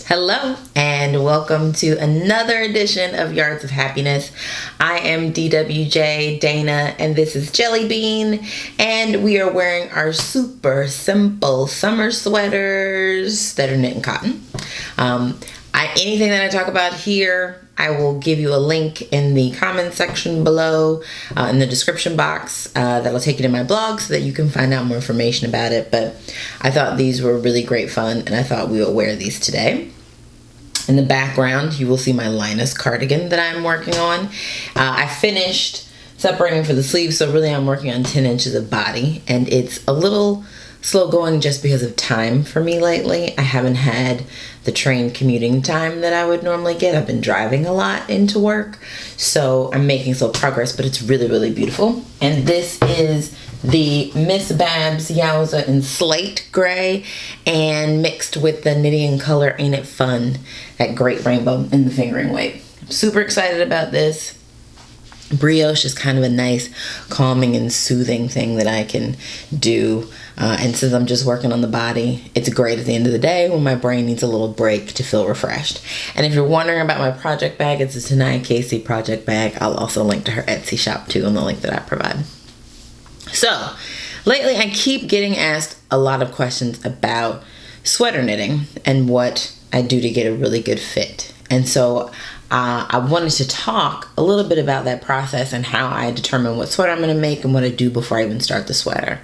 Hello and welcome to another edition of Yards of Happiness. I am DWJ Dana and this is Jelly Bean, and we are wearing our super simple summer sweaters that are knit and cotton. Anything that I talk about here, I will give you a link in the comment section below, in the description box, that'll take you to my blog so that you can find out more information about it. But I thought these were really great fun and I thought we would wear these today. In the background, you will see my Linus cardigan that I'm working on. I finished separating for the sleeves, so really I'm working on 10 inches of body, and it's a little slow going just because of time for me lately. I haven't had the train commuting time that I would normally get. I've been driving a lot into work, so I'm making slow progress, but it's really, really beautiful. And this is the Miss Babs Yowza in slate gray and mixed with the Knitting Color Ain't It Fun, that great rainbow in the fingering weight. I'm super excited about this. Brioche is kind of a nice calming and soothing thing that I can do, and since I'm just working on the body, it's great at the end of the day when my brain needs a little break to feel refreshed. And if you're wondering about my project bag, it's a Tanai Casey project bag. I'll also link to her Etsy shop too in the link that I provide. So lately I keep getting asked a lot of questions about sweater knitting and what I do to get a really good fit. And so I wanted to talk a little bit about that process and how I determine what sweater I'm going to make and what I do before I even start the sweater.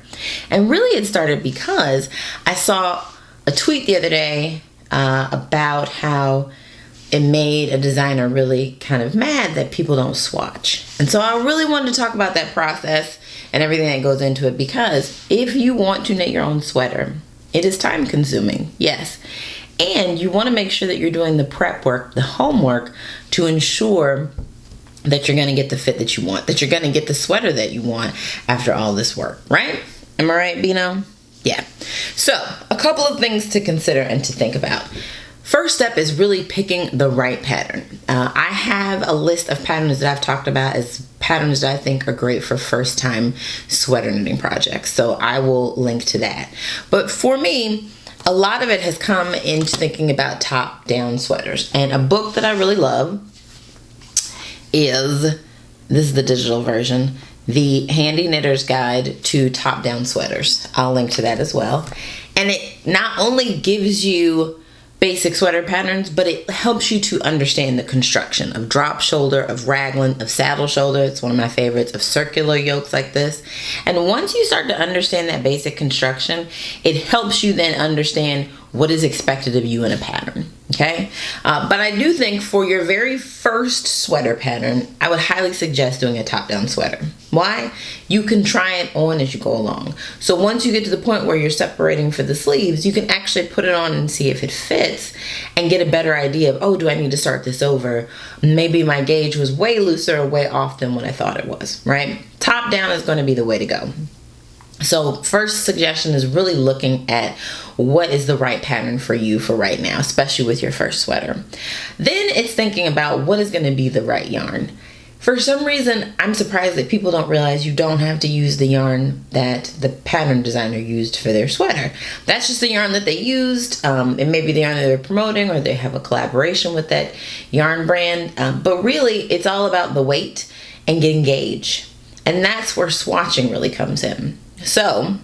And really it started because I saw a tweet the other day about how it made a designer really kind of mad that people don't swatch. And so I really wanted to talk about that process and everything that goes into it, because if you want to knit your own sweater, it is time consuming, yes. And you want to make sure that you're doing the prep work, the homework, to ensure that you're going to get the fit that you want, that you're going to get the sweater that you want after all this work, right? Am I right, Bino? Yeah. So a couple of things to consider and to think about. First step is really picking the right pattern. I have a list of patterns that I've talked about as patterns that I think are great for first time sweater knitting projects. So I will link to that. But for me, a lot of it has come into thinking about top-down sweaters. And a book that I really love is, this is the digital version, The Handy Knitter's Guide to Top-Down Sweaters. I'll link to that as well. And it not only gives you basic sweater patterns, but it helps you to understand the construction of drop shoulder, of raglan, of saddle shoulder. It's one of my favorites, of circular yokes like this. And once you start to understand that basic construction, it helps you then understand what is expected of you in a pattern, okay? But I do think for your very first sweater pattern, I would highly suggest doing a top-down sweater. Why? You can try it on as you go along. So once you get to the point where you're separating for the sleeves, you can actually put it on and see if it fits and get a better idea of, oh, do I need to start this over? Maybe my gauge was way looser or way off than what I thought it was, right? Top down is going to be the way to go. So first suggestion is really looking at what is the right pattern for you for right now, especially with your first sweater. Then it's thinking about what is going to be the right yarn. For some reason, I'm surprised that people don't realize you don't have to use the yarn that the pattern designer used for their sweater. That's just the yarn that they used. It may be the yarn that they're promoting, or they have a collaboration with that yarn brand. But really, it's all about the weight and getting gauge. And that's where swatching really comes in. So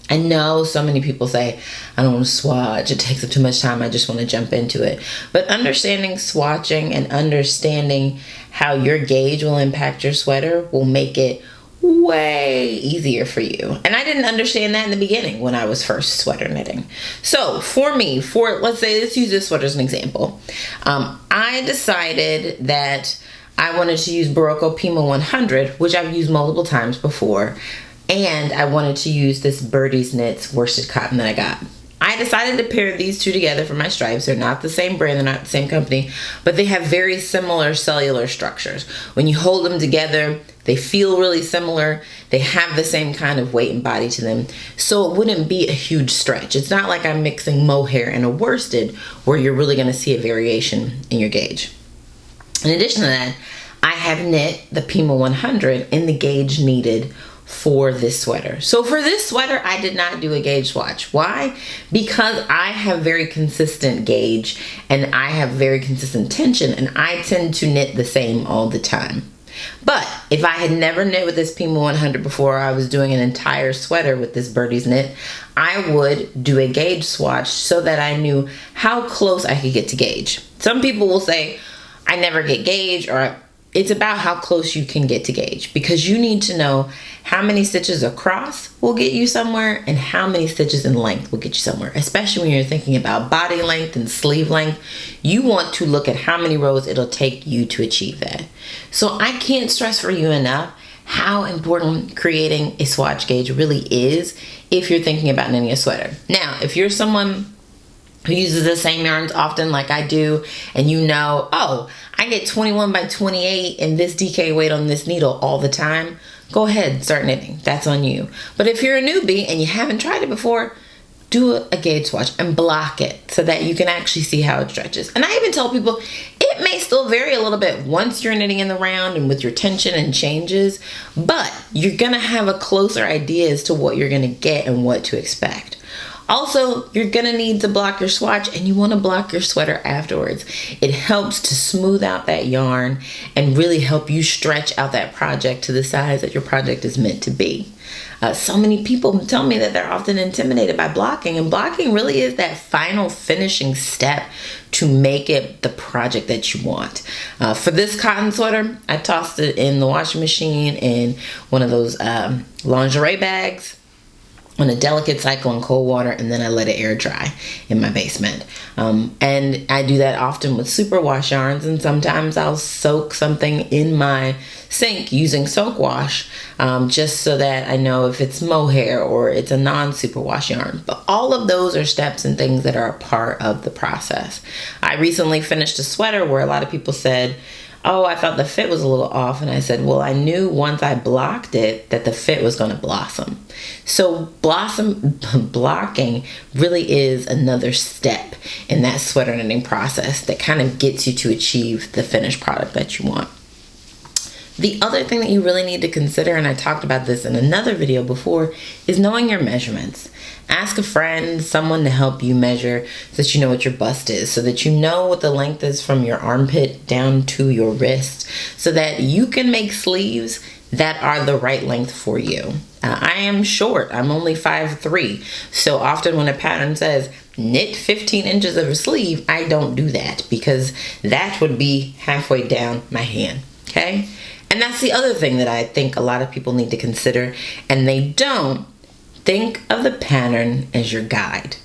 I know so many people say, I don't want to swatch, it takes up too much time, I just want to jump into it. But understanding swatching and understanding how your gauge will impact your sweater will make it way easier for you. And I didn't understand that in the beginning when I was first sweater knitting. So for me, let's use this sweater as an example. I decided that I wanted to use Barocco Pima 100, which I've used multiple times before. And I wanted to use this Birdie's Knits worsted cotton that I got. I decided to pair these two together for my stripes. They're not the same brand, they're not the same company, but they have very similar cellular structures. When you hold them together, they feel really similar. They have the same kind of weight and body to them. So it wouldn't be a huge stretch. It's not like I'm mixing mohair and a worsted where you're really gonna see a variation in your gauge. In addition to that, I have knit the Pima 100 in the gauge needed for this sweater. So for this sweater, I did not do a gauge swatch. Why? Because I have very consistent gauge and I have very consistent tension, and I tend to knit the same all the time. But if I had never knit with this Pima 100 before, I was doing an entire sweater with this Birdie's knit, I would do a gauge swatch so that I knew how close I could get to gauge. Some people will say, I never get gauge, or it's about how close you can get to gauge, because you need to know how many stitches across will get you somewhere and how many stitches in length will get you somewhere. Especially when you're thinking about body length and sleeve length, you want to look at how many rows it'll take you to achieve that. So I can't stress for you enough how important creating a swatch gauge really is if you're thinking about knitting a sweater. Now, if you're someone who uses the same yarns often like I do, and you know, oh, I get 21 by 28 and this DK weight on this needle all the time, go ahead and start knitting. That's on you. But if you're a newbie and you haven't tried it before, do a gauge swatch and block it so that you can actually see how it stretches. And I even tell people it may still vary a little bit once you're knitting in the round and with your tension and changes, but you're gonna have a closer idea as to what you're gonna get and what to expect. Also, you're gonna need to block your swatch, and you wanna block your sweater afterwards. It helps to smooth out that yarn and really help you stretch out that project to the size that your project is meant to be. So many people tell me that they're often intimidated by blocking, and blocking really is that final finishing step to make it the project that you want. For this cotton sweater, I tossed it in the washing machine in one of those lingerie bags on a delicate cycle in cold water, and then I let it air dry in my basement. And I do that often with superwash yarns, and sometimes I'll soak something in my sink using soak wash, just so that I know if it's mohair or it's a non-superwash yarn. But all of those are steps and things that are a part of the process. I recently finished a sweater where a lot of people said, oh, I thought the fit was a little off. And I said, well, I knew once I blocked it that the fit was going to blossom. So blocking really is another step in that sweater knitting process that kind of gets you to achieve the finished product that you want. The other thing that you really need to consider, and I talked about this in another video before, is knowing your measurements. Ask a friend, someone to help you measure so that you know what your bust is, so that you know what the length is from your armpit down to your wrist, so that you can make sleeves that are the right length for you. I am short. I'm only 5'3". So often when a pattern says knit 15 inches of a sleeve, I don't do that because that would be halfway down my hand, okay? And that's the other thing that I think a lot of people need to consider, and they don't. Think of the pattern as your guide.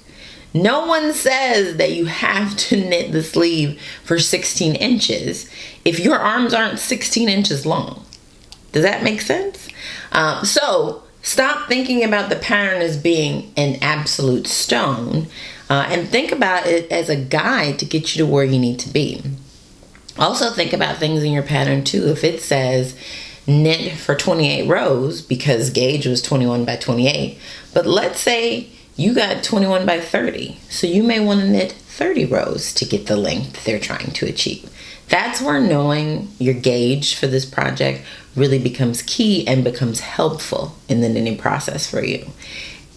No one says that you have to knit the sleeve for 16 inches if your arms aren't 16 inches long. Does that make sense? So stop thinking about the pattern as being an absolute stone, and think about it as a guide to get you to where you need to be. Also think about things in your pattern too. If it says knit for 28 rows because gauge was 21 by 28, but let's say you got 21 by 30, so you may want to knit 30 rows to get the length they're trying to achieve. That's where knowing your gauge for this project really becomes key and becomes helpful in the knitting process for you.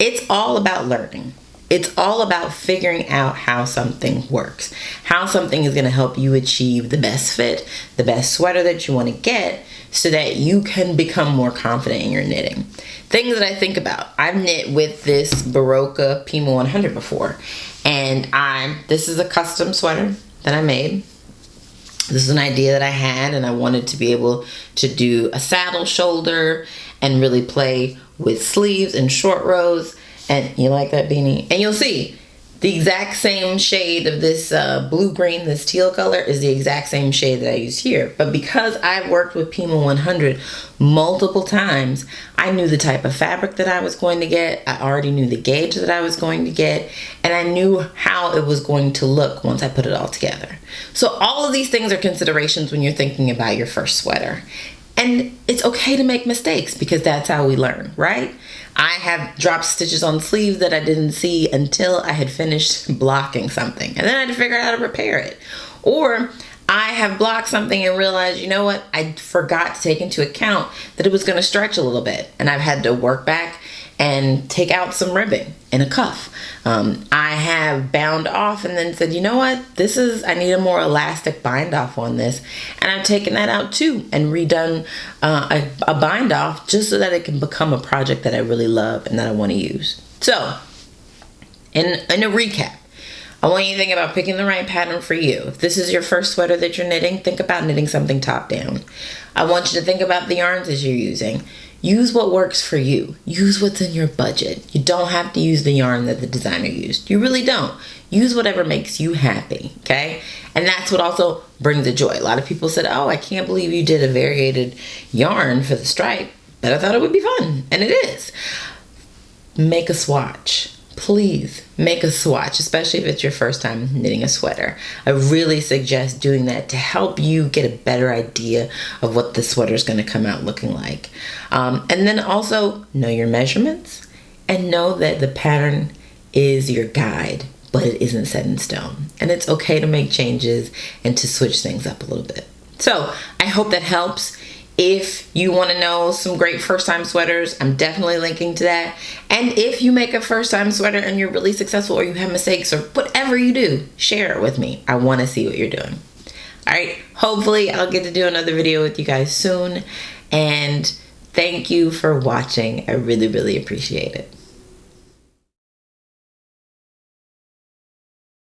It's all about learning. It's all about figuring out how something works, how something is going to help you achieve the best fit, the best sweater that you want to get, so that you can become more confident in your knitting. Things that I think about. I've knit with this Barocca Pima 100 before, and this is a custom sweater that I made. This is an idea that I had, and I wanted to be able to do a saddle shoulder and really play with sleeves and short rows. And you like that beanie? And you'll see the exact same shade of this blue-green, this teal color is the exact same shade that I use here. But because I've worked with Pima 100 multiple times, I knew the type of fabric that I was going to get. I already knew the gauge that I was going to get. And I knew how it was going to look once I put it all together. So all of these things are considerations when you're thinking about your first sweater. And it's okay to make mistakes because that's how we learn, right? I have dropped stitches on sleeves that I didn't see until I had finished blocking something. And then I had to figure out how to repair it. Or I have blocked something and realized, you know what, I forgot to take into account that it was going to stretch a little bit, and I've had to work back and take out some ribbing in a cuff. I have bound off and then said, you know what, I need a more elastic bind off on this. And I've taken that out too and redone a bind off just so that it can become a project that I really love and that I want to use. So, in a recap, I want you to think about picking the right pattern for you. If this is your first sweater that you're knitting, think about knitting something top down. I want you to think about the yarns that you're using. Use what works for you. Use what's in your budget. You don't have to use the yarn that the designer used. You really don't. Use whatever makes you happy, okay? And that's what also brings the joy. A lot of people said, oh, I can't believe you did a variegated yarn for the stripe, but I thought it would be fun, and it is. Make a swatch. Please make a swatch, especially if it's your first time knitting a sweater. I really suggest doing that to help you get a better idea of what the sweater is going to come out looking like. And then also know your measurements and know that the pattern is your guide, but it isn't set in stone. And it's okay to make changes and to switch things up a little bit. So I hope that helps. If you want to know some great first time sweaters, I'm definitely linking to that. And if you make a first time sweater and you're really successful, or you have mistakes, or whatever you do, share it with me. I want to see what you're doing. All right, hopefully I'll get to do another video with you guys soon. And thank you for watching. I really, really appreciate it.